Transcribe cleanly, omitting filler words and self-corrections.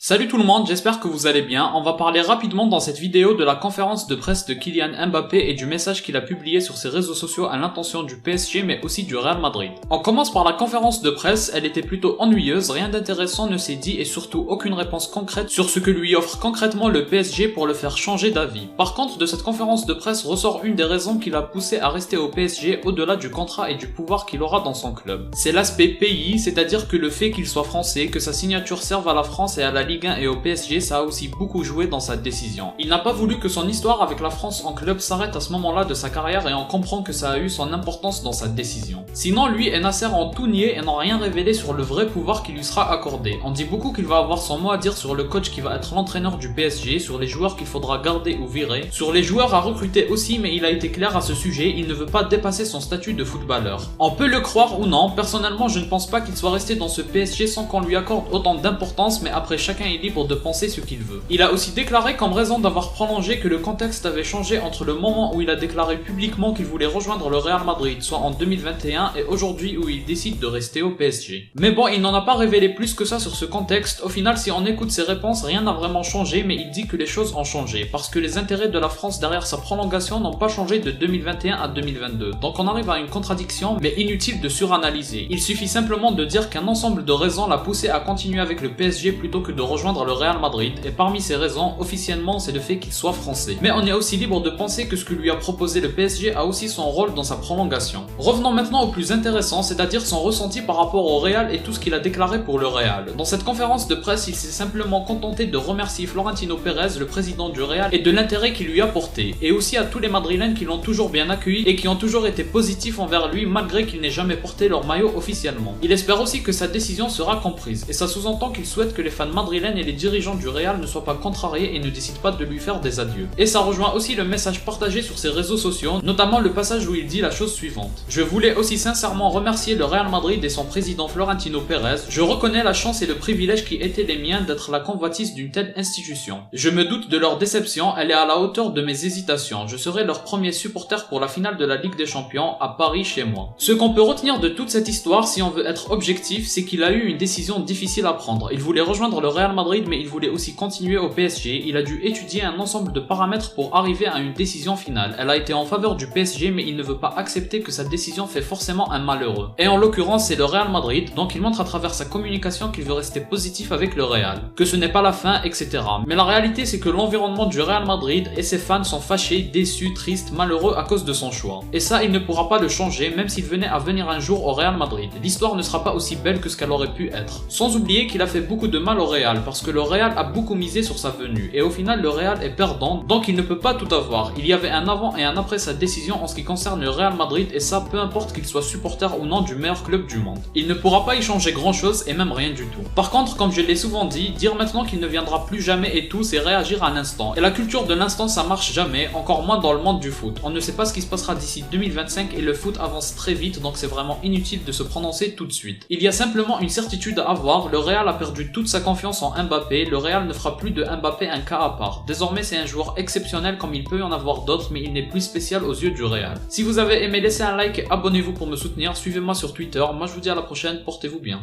Salut tout le monde, j'espère que vous allez bien. On va parler rapidement dans cette vidéo de la conférence de presse de Kylian Mbappé et du message qu'il a publié sur ses réseaux sociaux à l'intention du PSG mais aussi du Real Madrid. On commence par la conférence de presse, elle était plutôt ennuyeuse, rien d'intéressant ne s'est dit et surtout aucune réponse concrète sur ce que lui offre concrètement le PSG pour le faire changer d'avis. Par contre, de cette conférence de presse ressort une des raisons qui l'a poussé à rester au PSG au-delà du contrat et du pouvoir qu'il aura dans son club. C'est l'aspect pays, c'est-à-dire que le fait qu'il soit français, que sa signature serve à la France et à la Ligue et au PSG, ça a aussi beaucoup joué dans sa décision. Il n'a pas voulu que son histoire avec la France en club s'arrête à ce moment-là de sa carrière et on comprend que ça a eu son importance dans sa décision. Sinon, lui et Nasser ont tout nié et n'ont rien révélé sur le vrai pouvoir qui lui sera accordé. On dit beaucoup qu'il va avoir son mot à dire sur le coach qui va être l'entraîneur du PSG, sur les joueurs qu'il faudra garder ou virer, sur les joueurs à recruter aussi, mais il a été clair à ce sujet, il ne veut pas dépasser son statut de footballeur. On peut le croire ou non, personnellement je ne pense pas qu'il soit resté dans ce PSG sans qu'on lui accorde autant d'importance, mais après chacun est libre de penser ce qu'il veut. Il a aussi déclaré comme raison d'avoir prolongé que le contexte avait changé entre le moment où il a déclaré publiquement qu'il voulait rejoindre le Real Madrid, soit en 2021, et aujourd'hui où il décide de rester au PSG. Mais bon, il n'en a pas révélé plus que ça sur ce contexte. Au final, si on écoute ses réponses, rien n'a vraiment changé, mais il dit que les choses ont changé, parce que les intérêts de la France derrière sa prolongation n'ont pas changé de 2021 à 2022. Donc on arrive à une contradiction, mais inutile de suranalyser. Il suffit simplement de dire qu'un ensemble de raisons l'a poussé à continuer avec le PSG plutôt que de rejoindre le Real Madrid, et parmi ces raisons, officiellement, c'est le fait qu'il soit français. Mais on est aussi libre de penser que ce que lui a proposé le PSG a aussi son rôle dans sa prolongation. Revenons maintenant au plus intéressant, c'est-à-dire son ressenti par rapport au Real et tout ce qu'il a déclaré pour le Real. Dans cette conférence de presse, il s'est simplement contenté de remercier Florentino Pérez, le président du Real, et de l'intérêt qu'il lui a porté, et aussi à tous les Madrilènes qui l'ont toujours bien accueilli et qui ont toujours été positifs envers lui malgré qu'il n'ait jamais porté leur maillot officiellement. Il espère aussi que sa décision sera comprise, et ça sous-entend qu'il souhaite que les fans madrilènes et les dirigeants du Real ne soient pas contrariés et ne décident pas de lui faire des adieux. Et ça rejoint aussi le message partagé sur ses réseaux sociaux, notamment le passage où il dit la chose suivante. Je voulais aussi sincèrement remercier le Real Madrid et son président Florentino Pérez. Je reconnais la chance et le privilège qui étaient les miens d'être la convoitise d'une telle institution. Je me doute de leur déception, elle est à la hauteur de mes hésitations. Je serai leur premier supporter pour la finale de la Ligue des Champions à Paris chez moi. Ce qu'on peut retenir de toute cette histoire, si on veut être objectif, c'est qu'il a eu une décision difficile à prendre. Il voulait rejoindre le Real Madrid, mais il voulait aussi continuer au PSG, il a dû étudier un ensemble de paramètres pour arriver à une décision finale. Elle a été en faveur du PSG, mais il ne veut pas accepter que sa décision fait forcément un malheureux. Et en l'occurrence, c'est le Real Madrid, donc il montre à travers sa communication qu'il veut rester positif avec le Real, que ce n'est pas la fin, etc. Mais la réalité, c'est que l'environnement du Real Madrid et ses fans sont fâchés, déçus, tristes, malheureux à cause de son choix. Et ça, il ne pourra pas le changer, même s'il venait à venir un jour au Real Madrid. L'histoire ne sera pas aussi belle que ce qu'elle aurait pu être. Sans oublier qu'il a fait beaucoup de mal au Real, parce que le Real a beaucoup misé sur sa venue, et au final le Real est perdant, donc il ne peut pas tout avoir. Il y avait un avant et un après sa décision en ce qui concerne le Real Madrid, et ça peu importe qu'il soit supporter ou non du meilleur club du monde. Il ne pourra pas y changer grand chose et même rien du tout. Par contre, comme je l'ai souvent dit, dire maintenant qu'il ne viendra plus jamais et tout, c'est réagir à l'instant. Et la culture de l'instant ça marche jamais, encore moins dans le monde du foot. On ne sait pas ce qui se passera d'ici 2025 et le foot avance très vite, donc c'est vraiment inutile de se prononcer tout de suite. Il y a simplement une certitude à avoir, le Real a perdu toute sa confiance en Mbappé, le Real ne fera plus de Mbappé un cas à part. Désormais c'est un joueur exceptionnel comme il peut y en avoir d'autres, mais il n'est plus spécial aux yeux du Real. Si vous avez aimé, laissez un like et abonnez-vous pour me soutenir, suivez-moi sur Twitter, moi je vous dis à la prochaine, portez-vous bien.